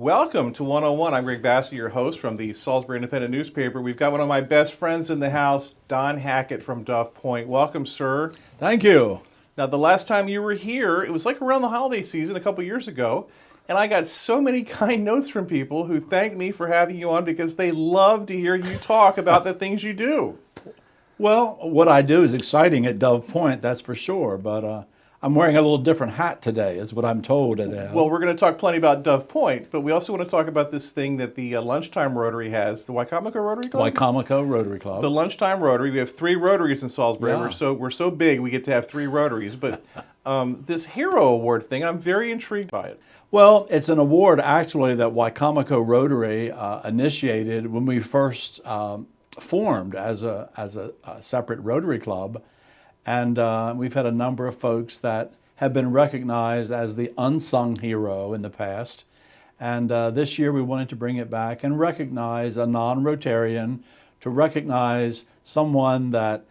Welcome to 101. I'm Greg Bassey, your host from the Salisbury Independent newspaper. We've got one of my best friends in the house, Don Hackett from Dove Point. Welcome, sir. Thank you. Now, the last time you were here, it was like around the holiday season a couple years ago, and I got so many kind notes from people who thanked me for having you on because they love to hear you talk about the things you do. Well, what I do is exciting at Dove Point, that's for sure, but I'm wearing a little different hat today, is what I'm told. Well, we're going to talk plenty about Dove Point, but we also want to talk about this thing that the Lunchtime Rotary has, the Wicomico Rotary Club? Wicomico Rotary Club. The Lunchtime Rotary. We have 3 Rotaries in Salisbury. Yeah. We're so big we get to have 3 Rotaries. But this Hero Award thing, I'm very intrigued by it. Well, it's an award actually that Wicomico Rotary initiated when we first formed as a separate Rotary Club. And we've had a number of folks that have been recognized as the unsung hero in the past. And this year we wanted to bring it back and recognize a non-Rotarian, to recognize someone that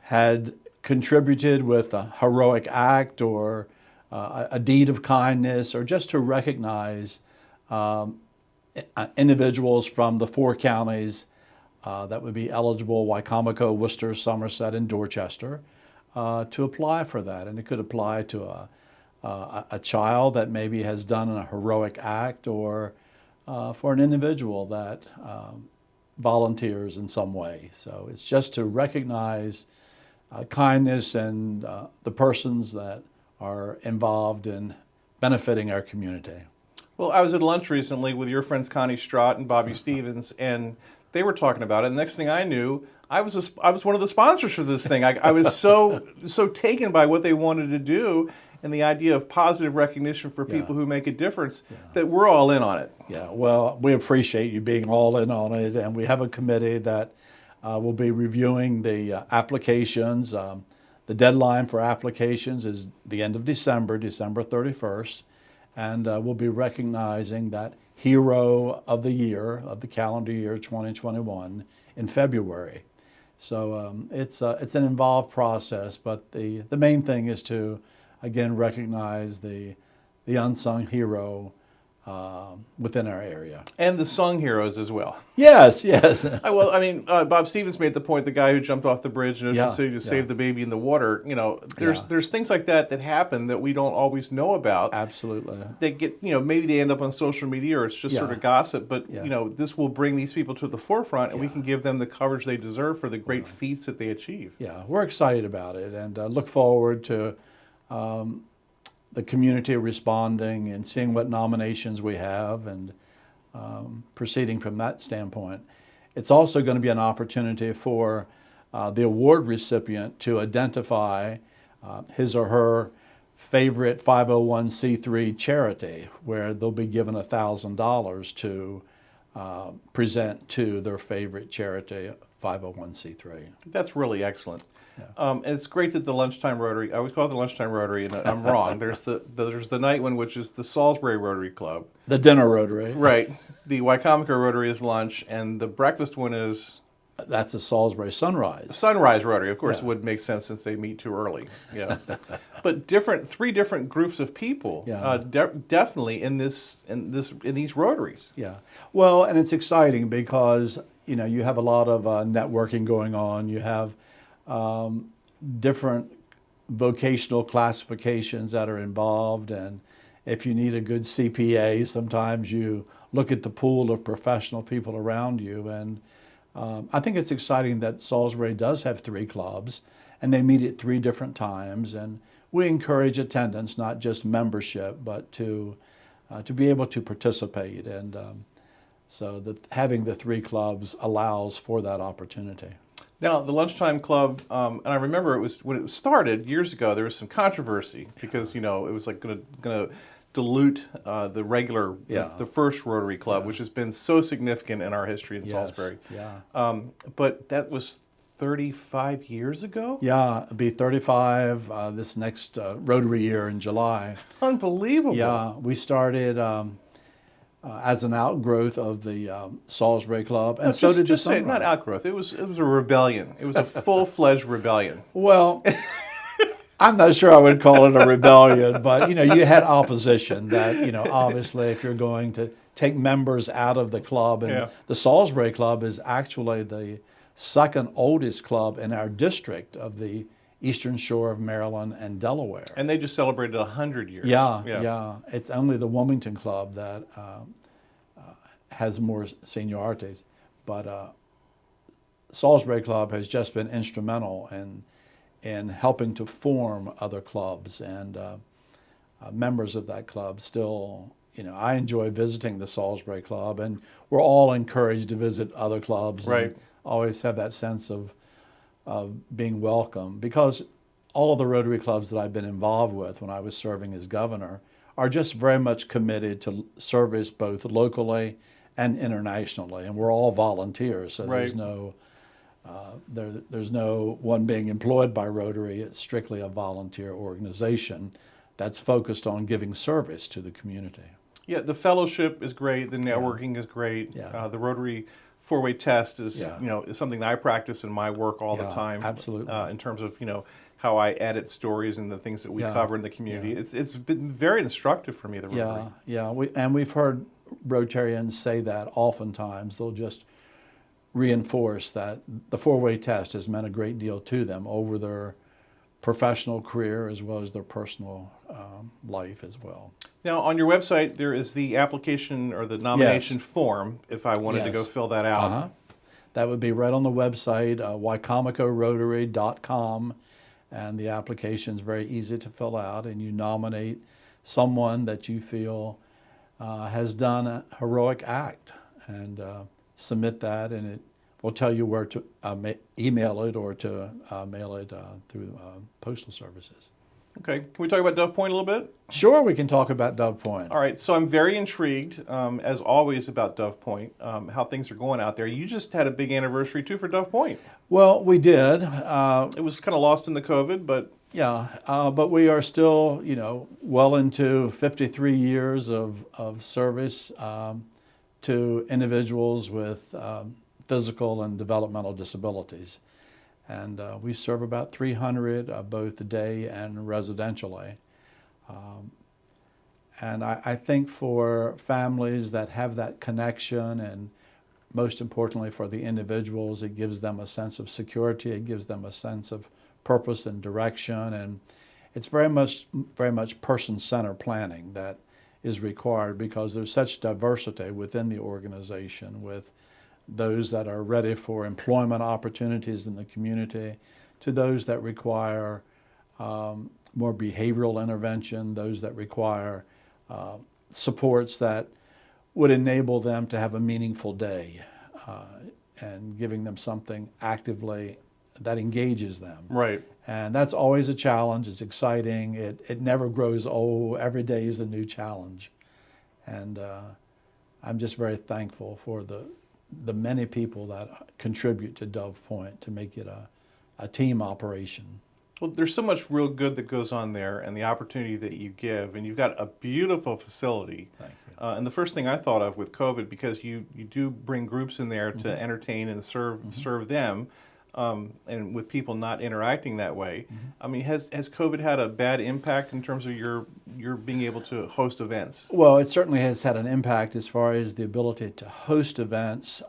had contributed with a heroic act or a deed of kindness, or just to recognize individuals from the 4 counties that would be eligible: Wicomico, Worcester, Somerset, and Dorchester. To apply for that. And it could apply to a child that maybe has done a heroic act, or for an individual that volunteers in some way. So it's just to recognize kindness and the persons that are involved in benefiting our community. Well, I was at lunch recently with your friends Connie Strott and Bobby Stevens, and they were talking about it. And the next thing I knew, I was one of the sponsors for this thing. I was so taken by what they wanted to do and the idea of positive recognition for people who make a difference that we're all in on it. Yeah, well, we appreciate you being all in on it, and we have a committee that will be reviewing the applications. The deadline for applications is the end of December, December 31st, and we'll be recognizing that Hero of the Year, of the calendar year 2021, in February. So it's an involved process, but the main thing is to, again, recognize the unsung hero within our area. And the sung heroes as well. Yes. Bob Stevens made the point, the guy who jumped off the bridge in Ocean City to save the baby in the water. There's things like that happen that we don't always know about. Absolutely. They get, maybe they end up on social media, or it's just sort of gossip, but this will bring these people to the forefront, and we can give them the coverage they deserve for the great feats that they achieve. Yeah, we're excited about it, and look forward to the community responding and seeing what nominations we have, and proceeding from that standpoint. It's also going to be an opportunity for the award recipient to identify his or her favorite 501c3 charity, where they'll be given $1,000 to present to their favorite charity, 501c3. That's really excellent. And it's great that the Lunchtime Rotary, I always call it the Lunchtime Rotary, and I'm wrong. There's the night one, which is the Salisbury Rotary Club. The dinner Rotary. Right. The Wicomico Rotary is lunch, and the breakfast one is... That's a Salisbury Sunrise. Sunrise Rotary, of course, would make sense since they meet too early. Yeah. But 3 different groups of people, definitely in these Rotaries. Yeah. Well, and it's exciting because you have a lot of networking going on. You have different vocational classifications that are involved, and if you need a good CPA, sometimes you look at the pool of professional people around you. And I think it's exciting that Salisbury does have 3 clubs, and they meet at 3 different times, and we encourage attendance, not just membership, but to be able to participate. And so that having the 3 clubs allows for that opportunity. Now, the Lunchtime Club, and I remember when it started years ago, there was some controversy because, it was like going to dilute the regular, the first Rotary Club, which has been so significant in our history in Salisbury. Yeah. But that was 35 years ago? Yeah, it'll be 35 this next Rotary year in July. Unbelievable. Yeah, we started as an outgrowth of the Salisbury Club, and so did the Sunrise. Not outgrowth. It was a rebellion. It was a full-fledged rebellion. Well, I'm not sure I would call it a rebellion, but you had opposition that obviously if you're going to take members out of the club. And Yeah. the Salisbury Club is actually the second oldest club in our district of the Eastern Shore of Maryland and Delaware. And they just celebrated 100 years. Yeah. It's only the Wilmington Club that has more seniorities, but Salisbury Club has just been instrumental in helping to form other clubs, and members of that club still, I enjoy visiting the Salisbury Club, and we're all encouraged to visit other clubs. Right. And always have that sense of being welcome, because all of the Rotary clubs that I've been involved with when I was serving as governor are just very much committed to service both locally and internationally, and we're all volunteers, so Right. there's no one being employed by Rotary. It's strictly a volunteer organization that's focused on giving service to the community. Yeah, the fellowship is great. The networking is great. Yeah. The Rotary four-way test is, Yeah. is something that I practice in my work all the Yeah, time. absolutely. In terms of, how I edit stories and the things that we Yeah, cover in the community. yeah. It's been very instructive for me, the Rotary. We've heard Rotarians say that oftentimes. They'll just reinforce that the four-way test has meant a great deal to them over their professional career as well as their personal life as well. Now, on your website, there is the application or the nomination form if I wanted to go Yes. fill that out. Uh-huh. That would be right on the website, wicomicorotary.com, and the application is very easy to fill out, and you nominate someone that you feel has done a heroic act, and submit that, and it will tell you where to email it or to mail it through postal services. Okay, can we talk about Dove Point a little bit? Sure, we can talk about Dove Point. All right, so I'm very intrigued, as always, about Dove Point, how things are going out there. You just had a big anniversary, too, for Dove Point. Well, we did. It was kind of lost in the COVID, but... But we are still, well into 53 years of service to individuals with physical and developmental disabilities. And we serve about 300, both day and residentially. And I think for families that have that connection, and most importantly for the individuals, it gives them a sense of security, it gives them a sense of purpose and direction, and it's very much person-centered planning that is required, because there's such diversity within the organization, with those that are ready for employment opportunities in the community, to those that require more behavioral intervention, those that require supports that would enable them to have a meaningful day, and giving them something actively that engages them. Right. And that's always a challenge. It's exciting. It never grows old. Every day is a new challenge. And I'm just very thankful for the many people that contribute to Dove Point to make it a team operation. Well, there's so much real good that goes on there, and the opportunity that you give, and you've got a beautiful facility. Thank you. And the first thing I thought of with COVID, because you do bring groups in there to entertain and serve them, and with people not interacting that way. I mean, has COVID had a bad impact in terms of your being able to host events? Well, it certainly has had an impact as far as the ability to host events.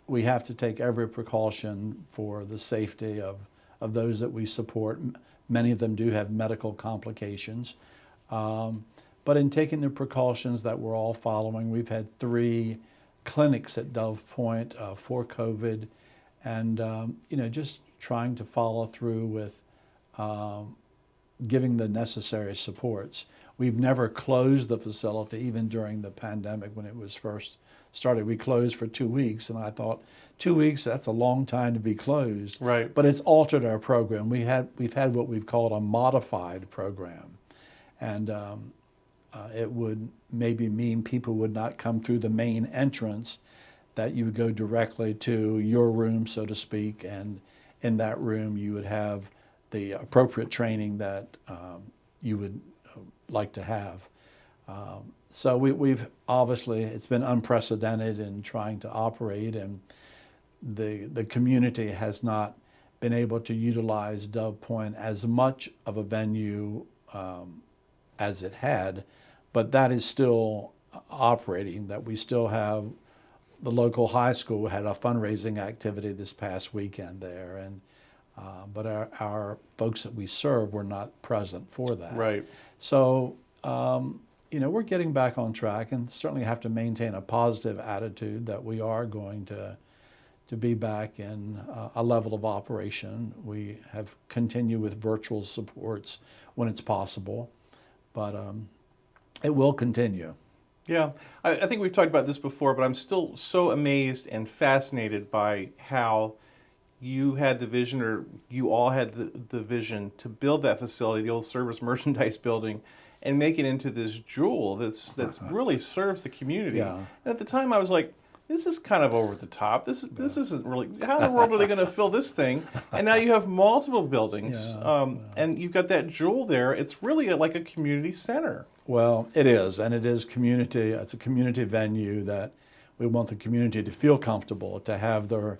We have to take every precaution for the safety of those that we support. Many of them do have medical complications. But in taking the precautions that we're all following, we've had 3 clinics at Dove Point for COVID, and just trying to follow through with giving the necessary supports. We've never closed the facility, even during the pandemic when it was first started. We closed for 2 weeks, and I thought, 2 weeks, that's a long time to be closed. Right. But it's altered our program. We've had what we've called a modified program, and it would maybe mean people would not come through the main entrance, that you would go directly to your room, so to speak, and in that room you would have the appropriate training that you would like to have. So we've obviously, it's been unprecedented in trying to operate, and the community has not been able to utilize Dove Point as much of a venue as it had, but that is still operating, that we still have the local high school had a fundraising activity this past weekend there, and but our folks that we serve were not present for that. Right. So, we're getting back on track, and certainly have to maintain a positive attitude that we are going to be back in a level of operation. We have continued with virtual supports when it's possible, but it will continue. Yeah, I think we've talked about this before, but I'm still so amazed and fascinated by how you had the vision, or you all had the vision to build that facility, the old service merchandise building, and make it into this jewel that's really serves the community. Yeah. And at the time, I was like, this is kind of over the top. This isn't really. How in the world are they going to fill this thing? And now you have multiple buildings, and you've got that jewel there. It's really like a community center. Well, it is, and it is community. It's a community venue that we want the community to feel comfortable, to have their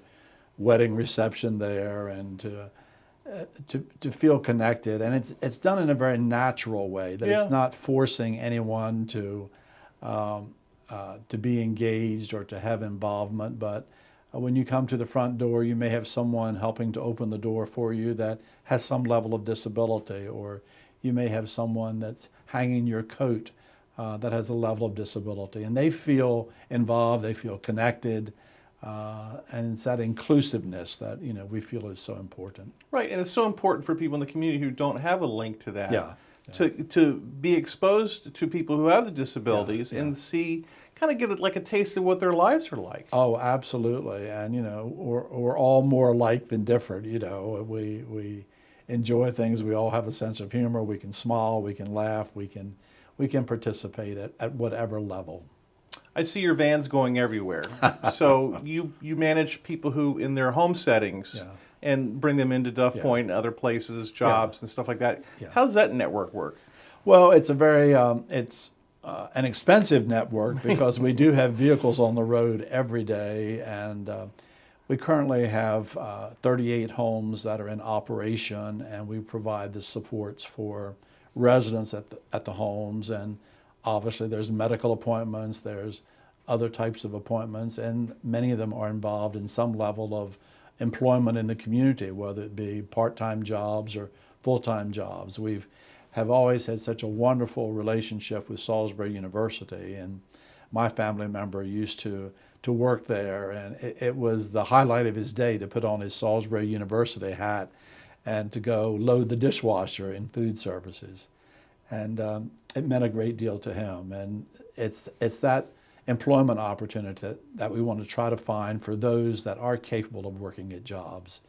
wedding reception there, and to feel connected. And it's done in a very natural way, that Yeah. it's not forcing anyone to be engaged or to have involvement. But when you come to the front door, you may have someone helping to open the door for you that has some level of disability, or you may have someone that's hanging your coat that has a level of disability, and they feel involved, they feel connected, and it's that inclusiveness that we feel is so important. Right, and it's so important for people in the community who don't have a link to that. Yeah. To be exposed to people who have the disabilities, Yeah. and see, kind of get like a taste of what their lives are like. Oh, absolutely, and we're all more alike than different. We enjoy things. We all have a sense of humor. We can smile. We can laugh. We can participate at whatever level. I see your vans going everywhere. So you manage people who in their home settings, Yeah. and bring them into Duff Yeah. Point and other places, jobs and stuff like that. Yeah. How does that network work? Well, it's a very an expensive network, because we do have vehicles on the road every day, and we currently have 38 homes that are in operation, and we provide the supports for residents at the homes. And obviously there's medical appointments, there's other types of appointments, and many of them are involved in some level of employment in the community, whether it be part-time jobs or full-time jobs. Have always had such a wonderful relationship with Salisbury University, and my family member used to work there, and it was the highlight of his day to put on his Salisbury University hat and to go load the dishwasher in food services. And it meant a great deal to him, and it's that employment opportunity that we want to try to find for those that are capable of working at jobs.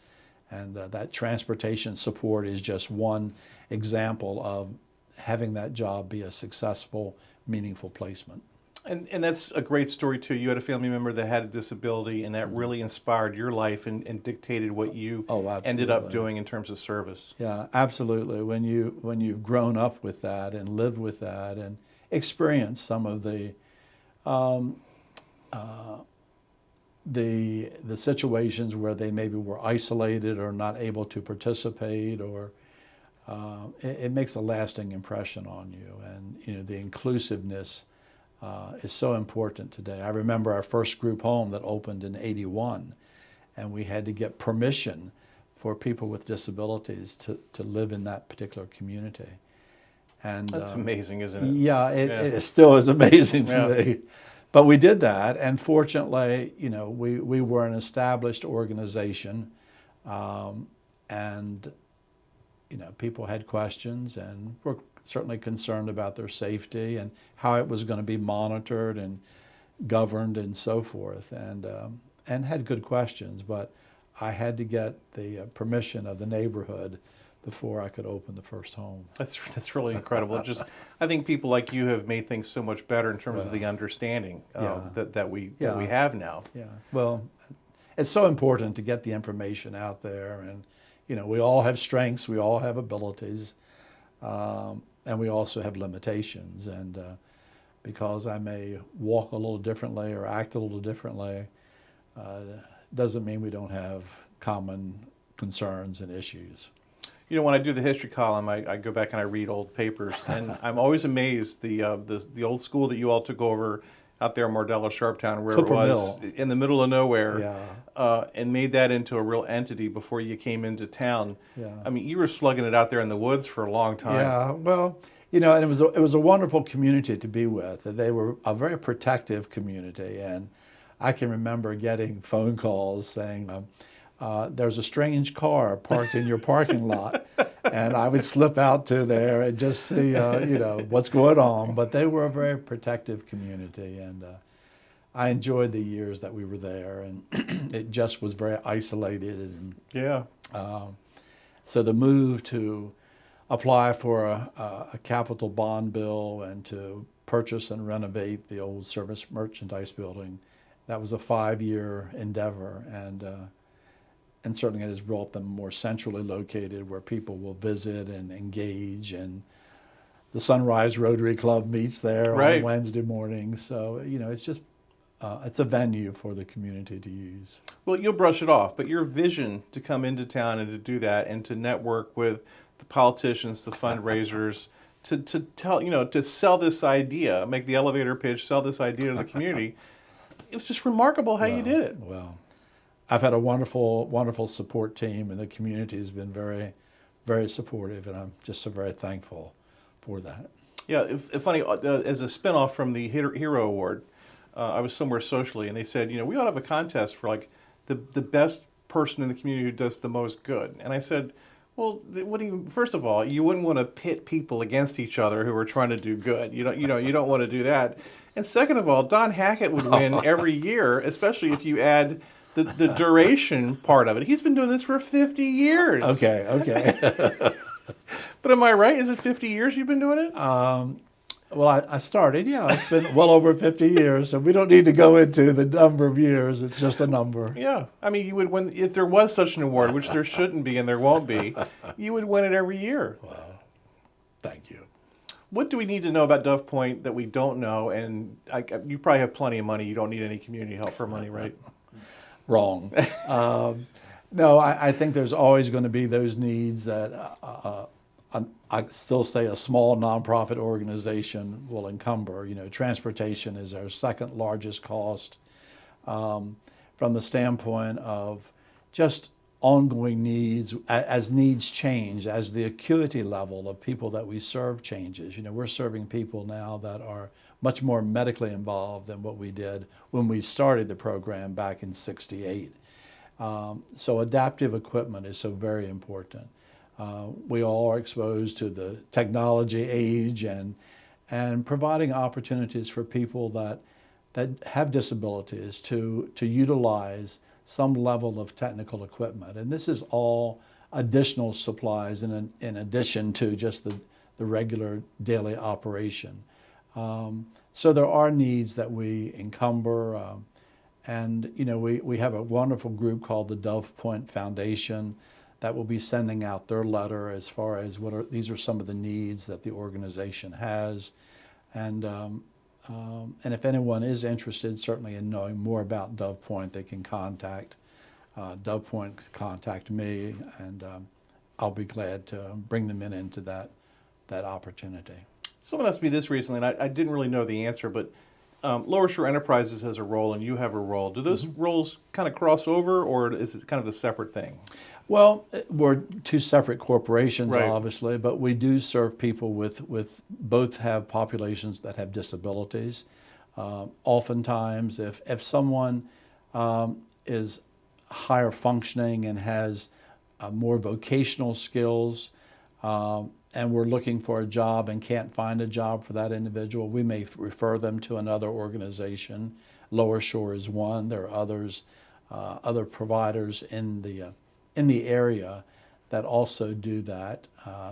And that transportation support is just one example of having that job be a successful, meaningful placement. And that's a great story too. You had a family member that had a disability, and that really inspired your life and dictated what you ended up doing in terms of service. Yeah, absolutely. When you've grown up with that and lived with that and experienced some of the situations where they maybe were isolated or not able to participate, or it makes a lasting impression on you. And the inclusiveness is so important today. I remember our first group home that opened in '81, and we had to get permission for people with disabilities to live in that particular community. And That's amazing, isn't it? Yeah, it still is amazing to me. But we did that, and fortunately, we were an established organization, and people had questions and were certainly concerned about their safety and how it was going to be monitored and governed and so forth, and had good questions. But I had to get the permission of the neighborhood before I could open the first home. That's really incredible. I think people like you have made things so much better in terms of the understanding that we have now. Yeah. Well, it's so important to get the information out there, and we all have strengths, we all have abilities, and we also have limitations. And because I may walk a little differently or act a little differently, doesn't mean we don't have common concerns and issues. You know, when I do the history column, I go back and I read old papers, and I'm always amazed the old school that you all took over out there in Mardella, Sharptown, where Clipper it was Mill. in the middle of nowhere, Yeah. and made that into a real entity before you came into town. Yeah. I mean, you were slugging it out there in the woods for a long time. Yeah, well, and it was a wonderful community to be with. They were a very protective community, and I can remember getting phone calls saying, "There's a strange car parked in your parking lot," and I would slip out to there and just see, what's going on. But they were a very protective community, and I enjoyed the years that we were there, and it just was very isolated, and Yeah. so the move to apply for a capital bond bill and to purchase and renovate the old service merchandise building, that was a 5-year endeavor, and certainly it has brought them more centrally located where people will visit and engage, and the Sunrise Rotary Club meets there Right. on Wednesday mornings. So, it's just it's a venue for the community to use. Well, you'll brush it off, but your vision to come into town and to do that and to network with the politicians, the fundraisers, to tell, to sell this idea, make the elevator pitch, sell this idea to the community, it was just remarkable how you did it. Well, I've had a wonderful, wonderful support team, and the community has been very, very supportive, and I'm just so very thankful for that. Yeah, funny, as a spinoff from the Hero Award, I was somewhere socially, and they said, we ought to have a contest for like the best person in the community who does the most good. And I said, well, first of all, you wouldn't want to pit people against each other who are trying to do good. You don't want to do that. And second of all, Don Hackett would win every year, especially if you add the duration part of it. He's been doing this for 50 years. Okay. But am I right? Is it 50 years you've been doing it? Well, I started, it's been well over 50 years, so we don't need to go into the number of years. It's just a number. Yeah. I mean, you would win, if there was such an award, which there shouldn't be and there won't be, you would win it every year. Well, thank you. What do we need to know about Dove Point that we don't know? And you probably have plenty of money. You don't need any community help for money, right? Wrong. No, I think there's always going to be those needs that I still say a small nonprofit organization will encumber. Transportation is our second largest cost, from the standpoint of just ongoing needs. As needs change, as the acuity level of people that we serve changes. We're serving people now that are much more medically involved than what we did when we started the program back in '68. So adaptive equipment is so very important. We all are exposed to the technology age, and providing opportunities for people that have disabilities to utilize some level of technical equipment. And this is all additional supplies in addition to just the regular daily operation. So there are needs that we encumber, and we have a wonderful group called the Dove Point Foundation that will be sending out their letter as far as these are some of the needs that the organization has, and if anyone is interested, certainly in knowing more about Dove Point, they can contact Dove Point, contact me, and I'll be glad to bring them into that opportunity. Someone asked me this recently, and I didn't really know the answer, but Lower Shore Enterprises has a role and you have a role. Do those roles kind of cross over, or is it kind of a separate thing? Well, we're two separate corporations, Right. obviously, but we do serve people with both have populations that have disabilities. Oftentimes, if someone is higher functioning and has more vocational skills, and we're looking for a job and can't find a job for that individual, we may refer them to another organization. Lower Shore is one. There are others, other providers in the area that also do that.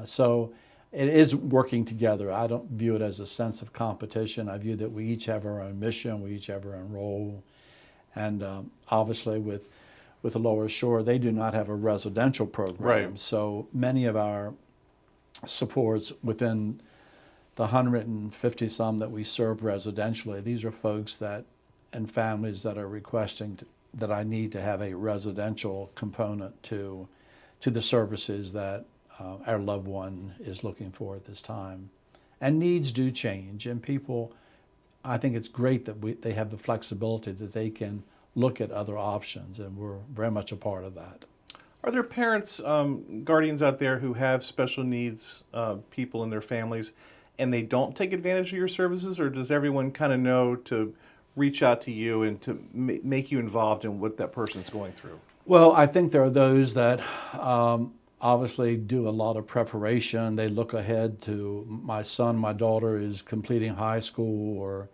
So it is working together. I don't view it as a sense of competition. I view that we each have our own mission, we each have our own role. And obviously with the Lower Shore, they do not have a residential program. Right. So many of our supports within the 150 some that we serve residentially, these are folks and families that are requesting that I need to have a residential component to the services that our loved one is looking for at this time. And needs do change, and people, I think it's great that they have the flexibility that they can look at other options, and we're very much a part of that. Are there parents, guardians out there who have special needs people in their families and they don't take advantage of your services, or does everyone kind of know to reach out to you and to make you involved in what that person's going through? Well, I think there are those that obviously do a lot of preparation. They look ahead to my son, my daughter is completing high school, or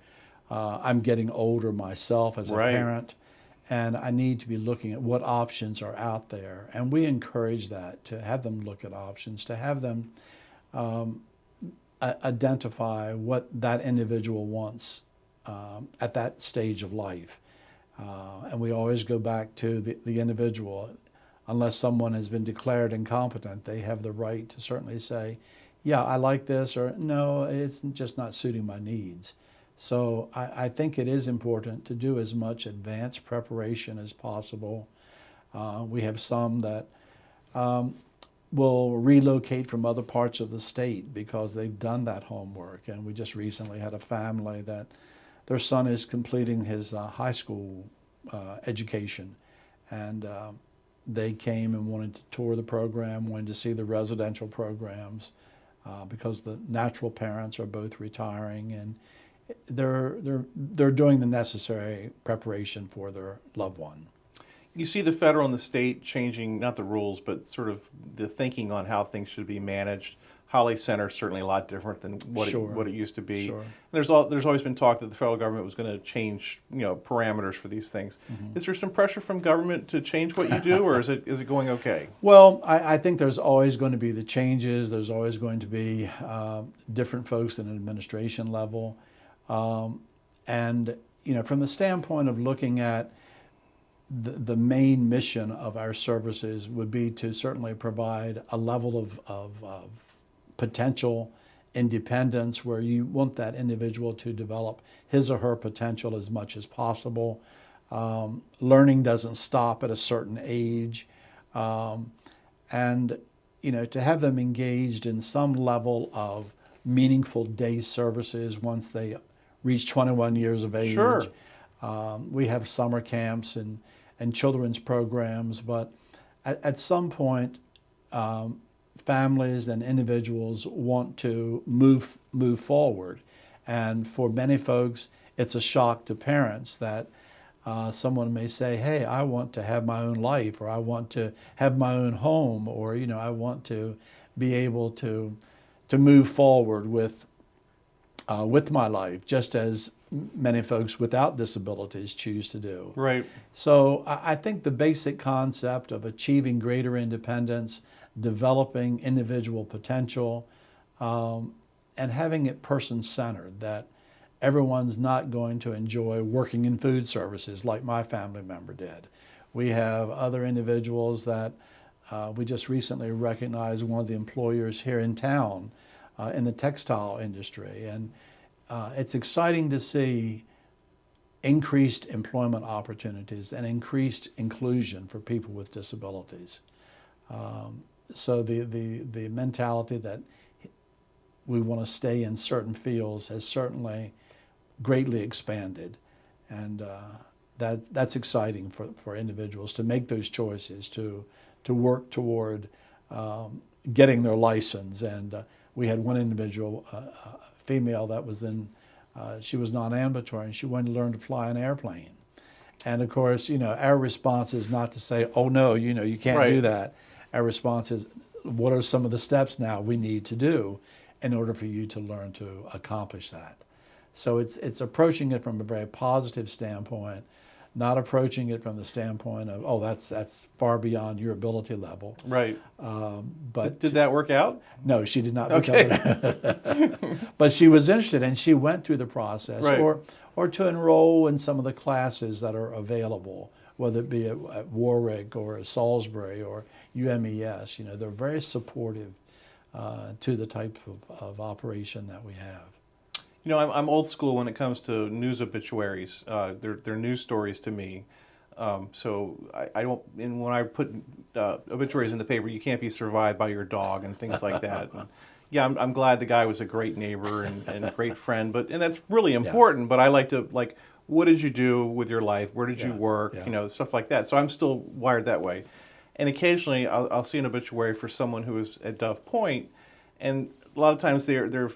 I'm getting older myself as a Right. parent, and I need to be looking at what options are out there. And we encourage that, to have them look at options, to have them identify what that individual wants at that stage of life. And we always go back to the individual. Unless someone has been declared incompetent, they have the right to certainly say, yeah, I like this, or no, it's just not suiting my needs. So I think it is important to do as much advanced preparation as possible. We have some that will relocate from other parts of the state because they've done that homework. And we just recently had a family that their son is completing his high school education, and they came and wanted to tour the program, wanted to see the residential programs, because the natural parents are both retiring, and they're doing the necessary preparation for their loved one. You see the federal and the state changing, not the rules, but sort of the thinking on how things should be managed. Holly Center is certainly a lot different than what it used to be. Sure. And there's always been talk that the federal government was going to change, parameters for these things. Mm-hmm. Is there some pressure from government to change what you do, or is it going okay? Well, I think there's always going to be the changes. There's always going to be different folks at an administration level, and from the standpoint of looking at the main mission of our services would be to certainly provide a level of potential independence, where you want that individual to develop his or her potential as much as possible. Learning doesn't stop at a certain age. And to have them engaged in some level of meaningful day services once they reach 21 years of age. Sure. We have summer camps and children's programs, but at some point, families and individuals want to move forward. And for many folks, it's a shock to parents that someone may say, hey, I want to have my own life, or I want to have my own home, or I want to be able to move forward with my life, just as many folks without disabilities choose to do. Right. So I think the basic concept of achieving greater independence, developing individual potential, and having it person-centered, that everyone's not going to enjoy working in food services like my family member did. We have other individuals that we just recently recognized one of the employers here in town in the textile industry. And it's exciting to see increased employment opportunities and increased inclusion for people with disabilities. So the mentality that we want to stay in certain fields has certainly greatly expanded, and that's exciting for individuals to make those choices, to work toward getting their license. And we had one individual, female, that was she was non-ambulatory, and she wanted to learn to fly an airplane. And of course, our response is not to say, oh no, you can't Right. do that. Our response is, what are some of the steps now we need to do in order for you to learn to accomplish that? So it's approaching it from a very positive standpoint, not approaching it from the standpoint of, oh, that's far beyond your ability level. Right. But Did that work out? no, she did not. Okay. But she was interested, and she went through the process, Right. or to enroll in some of the classes that are available, whether it be at Warwick or at Salisbury or UMES. They're very supportive to the type of operation that we have. I'm old school when it comes to news obituaries. They're news stories to me. So I don't, and when I put obituaries in the paper, you can't be survived by your dog and things like that. And yeah, I'm glad the guy was a great neighbor and a great friend, and that's really important. But I like to, like, what did you do with your life? Where did you work? You know, stuff like that. So I'm still wired that way. And occasionally I'll see an obituary for someone who is at Dove Point, and a lot of times they're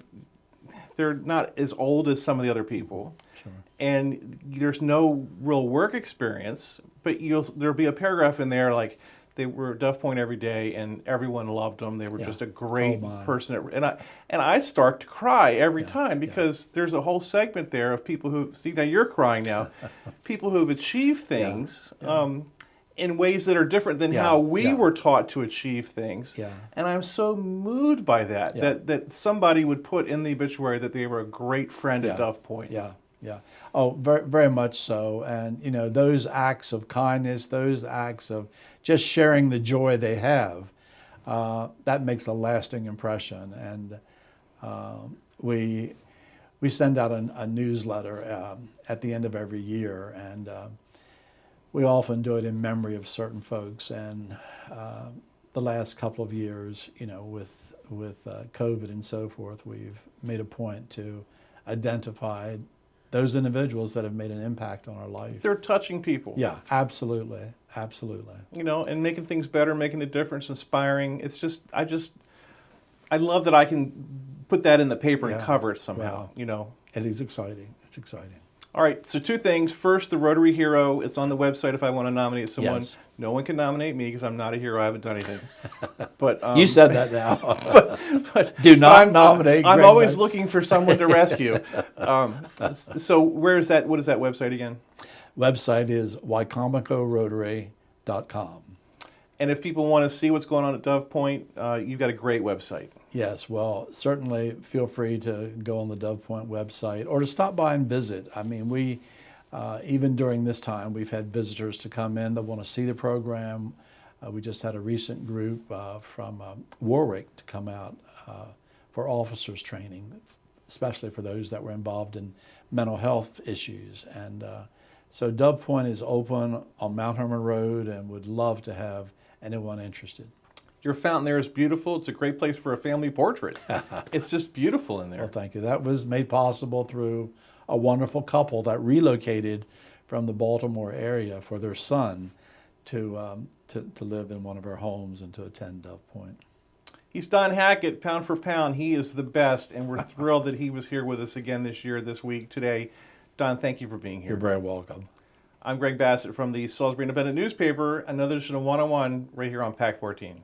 not as old as some of the other people. Sure. And there's no real work experience, but there'll be a paragraph in there like they were at Dove Point every day and everyone loved them. They were just a great person. And I start to cry every time because there's a whole segment there of people who, see, now you're crying now, people who've achieved things in ways that are different than how we were taught to achieve things. And I'm so moved by that, that somebody would put in the obituary that they were a great friend at Dove Point. Oh, very, very much so. And, you know, those acts of kindness, those acts of just sharing the joy they have, that makes a lasting impression. And we send out a newsletter at the end of every year, and we often do it in memory of certain folks. And the last couple of years, you know, with COVID and so forth, we've made a point to identify those individuals that have made an impact on our life. They're touching people. Yeah, absolutely, absolutely. You know, and making things better, making a difference, inspiring. It's just, I love that I can put that in the paper and cover it somehow, you know. It is exciting. It's exciting. All right, so two things. First, the Rotary Hero. It's on the website if I want to nominate someone. Yes. No one can nominate me because I'm not a hero. I haven't done anything. But you said that now. but do not nominate. I'm Greg always Knight. looking for someone to rescue. So where is that? What is that website again? Website is wicomicorotary.com. And if people want to see what's going on at Dove Point, you've got a great website. Yes, well, certainly feel free to go on the Dove Point website or to stop by and visit. I mean, we, even during this time, we've had visitors to come in that want to see the program. We just had a recent group from Warwick to come out for officers training, especially for those that were involved in mental health issues. And so Dove Point is open on Mount Herman Road and would love to have anyone interested. Your fountain there is beautiful. It's a great place for a family portrait. It's just beautiful in there. Well, thank you. That was made possible through a wonderful couple that relocated from the Baltimore area for their son to live in one of our homes and to attend Dove Point. He's Don Hackett, pound for pound. He is the best, and we're thrilled that he was here with us again this year, this week, today. Don, thank you for being here. You're very welcome. I'm Greg Bassett from the Salisbury Independent Newspaper. Another edition of 101 right here on PAC 14.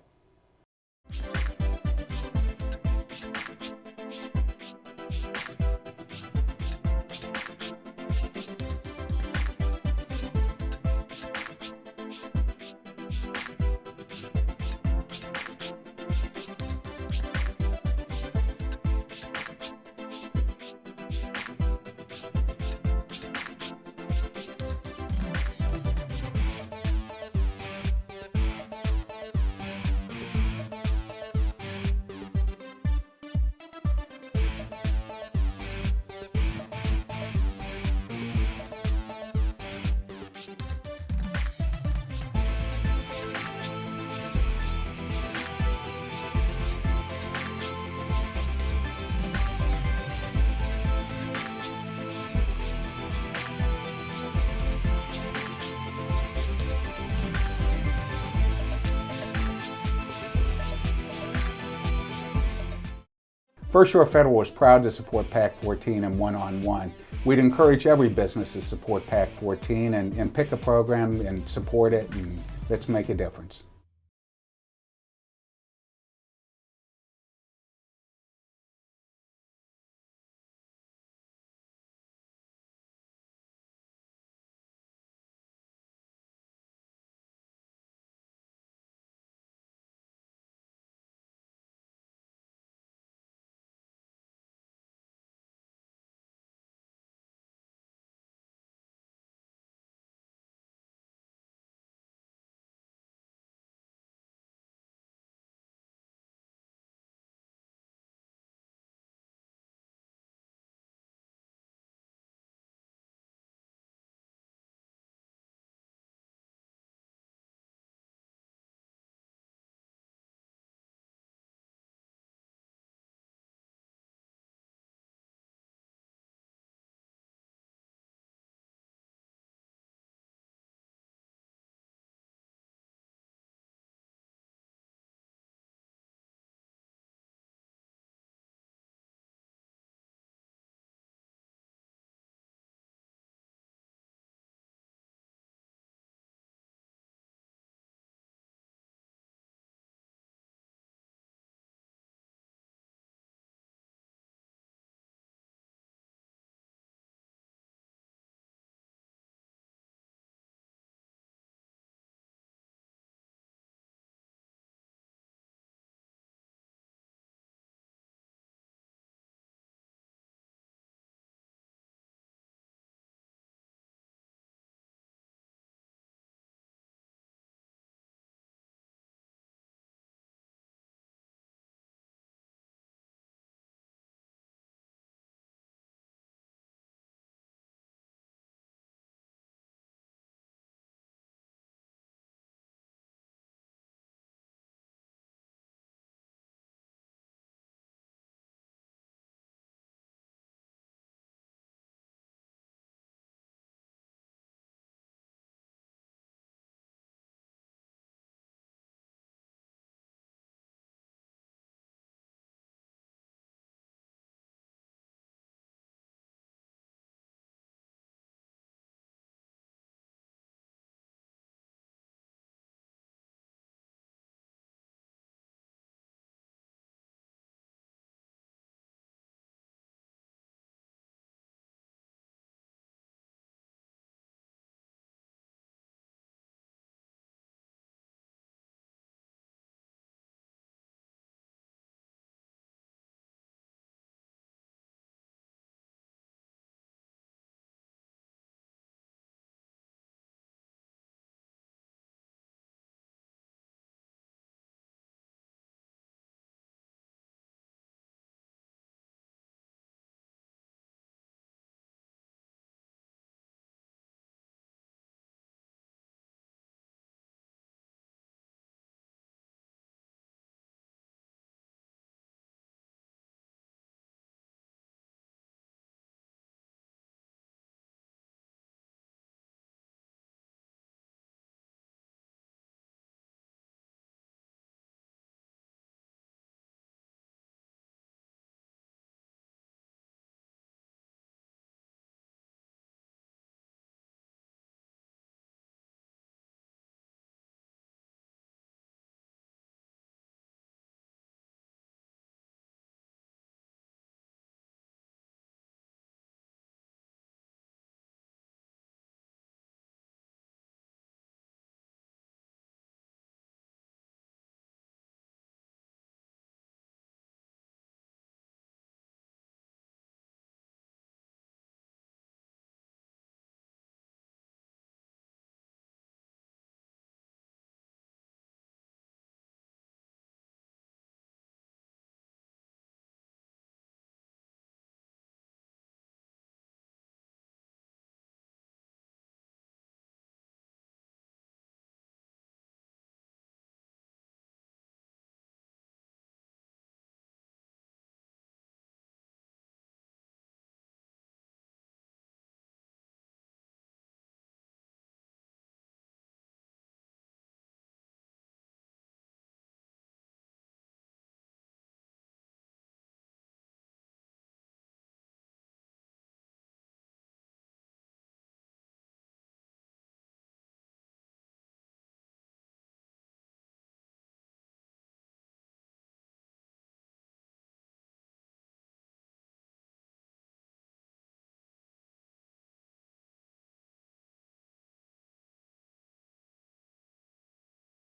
First Shore Federal is proud to support PAC 14 and one-on-one. We'd encourage every business to support PAC 14 and pick a program and support it, and let's make a difference.